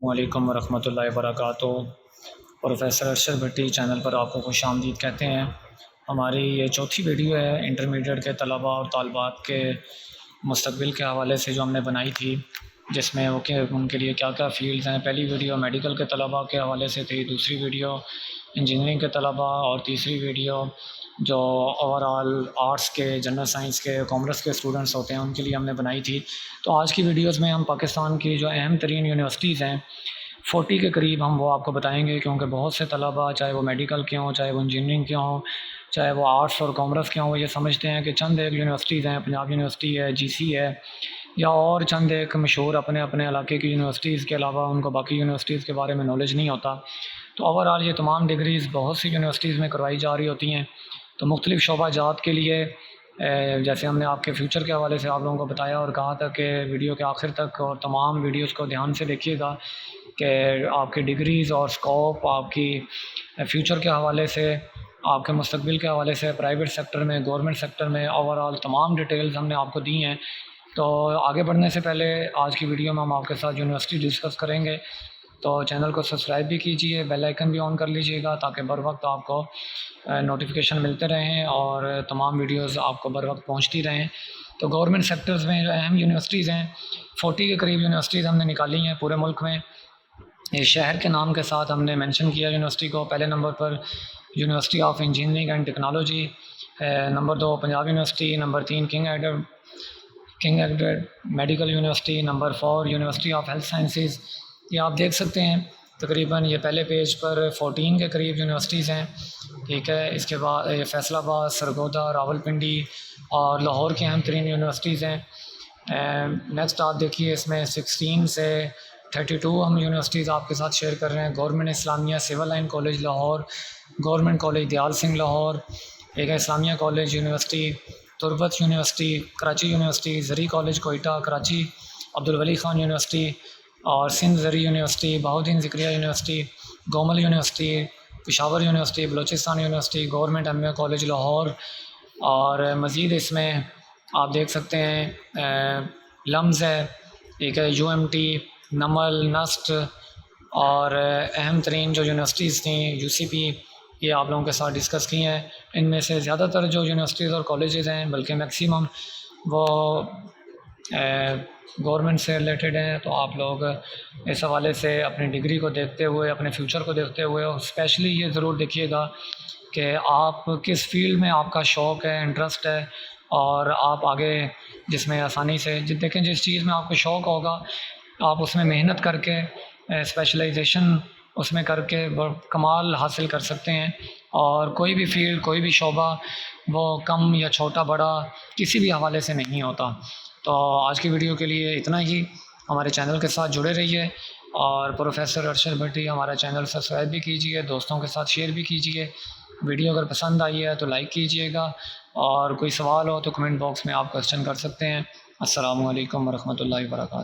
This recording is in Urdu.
وعلیکم ورحمۃ اللہ وبرکاتہ۔ پروفیسر ارشد بھٹی چینل پر آپ کو خوش آمدید کہتے ہیں۔ ہماری یہ چوتھی ویڈیو ہے انٹرمیڈیٹ کے طلباء اور طالبات کے مستقبل کے حوالے سے جو ہم نے بنائی تھی، جس میں وہ کہ ان کے لیے کیا کیا فیلڈز ہیں۔ پہلی ویڈیو میڈیکل کے طلباء کے حوالے سے تھی، دوسری ویڈیو انجینئرنگ کے طلباء، اور تیسری ویڈیو جو اوور آل آرٹس کے، جنرل سائنس کے، کامرس کے اسٹوڈنٹس ہوتے ہیں ان کے لیے ہم نے بنائی تھی۔ تو آج کی ویڈیوز میں ہم پاکستان کی جو اہم ترین یونیورسٹیز ہیں 40 کے قریب ہم وہ آپ کو بتائیں گے، کیونکہ بہت سے طلباء چاہے وہ میڈیکل کے ہوں، چاہے وہ انجینئرنگ کے ہوں، چاہے وہ آرٹس اور کامرس کے ہوں، وہ یہ سمجھتے ہیں کہ چند ایک یونیورسٹیز ہیں، پنجاب یونیورسٹی ہے، جی سی ہے، یا اور چند ایک مشہور اپنے اپنے علاقے کی یونیورسٹیز کے علاوہ ان کو باقی یونیورسٹیز کے بارے میں نالج نہیں ہوتا۔ تو اوور آل یہ تمام ڈگریز بہت سی یونیورسٹیز میں کروائی جا رہی ہوتی ہیں۔ تو مختلف شعبہ جات کے لیے جیسے ہم نے آپ کے فیوچر کے حوالے سے آپ لوگوں کو بتایا اور کہا تھا کہ ویڈیو کے آخر تک اور تمام ویڈیوز کو دھیان سے دیکھیے گا کہ آپ کی ڈگریز اور اسکوپ آپ کی فیوچر کے حوالے سے، آپ کے مستقبل کے حوالے سے، پرائیویٹ سیکٹر میں، گورنمنٹ سیکٹر میں، اوور آل تمام ڈیٹیلز ہم نے آپ کو دی ہیں۔ تو آگے بڑھنے سے پہلے آج کی ویڈیو میں ہم آپ کے ساتھ یونیورسٹی ڈسکس کریں گے، تو چینل کو سبسکرائب بھی کیجیے، بیل آئیکن بھی آن کر لیجیے گا تاکہ بر وقت آپ کو نوٹیفیکیشن ملتے رہیں اور تمام ویڈیوز آپ کو بر وقت پہنچتی رہیں۔ تو گورنمنٹ سیکٹرز میں جو اہم یونیورسٹیز ہیں 40 کے قریب یونیورسٹیز ہم نے نکالی ہیں پورے ملک میں۔ اس شہر کے نام کے ساتھ ہم نے مینشن کیا یونیورسٹی کو۔ پہلے number per university of engineering and technology, number 2 Punjab university, number 3 king Edward medical university, number 4 university of health sciences. یہ آپ دیکھ سکتے ہیں تقریباً یہ پہلے پیج پر 14 کے قریب یونیورسٹیز ہیں، ٹھیک ہے۔ اس کے بعد فیصل آباد، سرگودا، راولپنڈی اور لاہور کی اہم ترین یونیورسٹیز ہیں۔ نیکسٹ آپ دیکھیے اس میں 16 سے 32 ہم یونیورسٹیز آپ کے ساتھ شیئر کر رہے ہیں۔ Government Islamia civil line college Lahore, government college Dyal Singh Lahore, ایک ہے Islamia college university, Turbat university Karachi university, زرعی کالج کوئٹہ کراچی، عبدالولی خان یونیورسٹی اور سندھ زرعی university, Bahauddin Zakariya university, Gomal university, Peshawar university, Balochistan university, government M A college Lahore, اور مزید اس میں آپ دیکھ سکتے ہیں لمز ہے، ایک ہے یو ایم ٹی، نمل، نسٹ، اور اہم ترین جو یونیورسٹیز تھیں یو سی پی، یہ آپ لوگوں کے ساتھ ڈسکس کی ہیں۔ ان میں سے زیادہ تر جو یونیورسٹیز اور کالجز ہیں بلکہ میکسیمم وہ گورنمنٹ سے ریلیٹڈ ہیں۔ تو آپ لوگ اس حوالے سے اپنی ڈگری کو دیکھتے ہوئے، اپنے فیوچر کو دیکھتے ہوئے، اور اسپیشلی یہ ضرور دیکھیے گا کہ آپ کس فیلڈ میں آپ کا شوق ہے، انٹرسٹ ہے، اور آپ آگے جس میں آسانی سے دیکھیں جس چیز میں آپ کو شوق ہوگا آپ اس میں محنت کر کے اسپیشلائزیشن اس میں کر کے کمال حاصل کر سکتے ہیں۔ اور کوئی بھی فیلڈ، کوئی بھی شعبہ وہ کم یا چھوٹا بڑا کسی بھی حوالے سے نہیں ہوتا۔ تو آج کی ویڈیو کے لیے اتنا ہی۔ ہمارے چینل کے ساتھ جڑے رہیے، اور پروفیسر ارشد بھٹی ہمارا چینل سبسکرائب بھی کیجیے، دوستوں کے ساتھ شیئر بھی کیجیے۔ ویڈیو اگر پسند آئی ہے تو لائک کیجیے گا، اور کوئی سوال ہو تو کمنٹ باکس میں آپ کوسچن کر سکتے ہیں۔ السلام علیکم ورحمۃ اللہ وبرکاتہ۔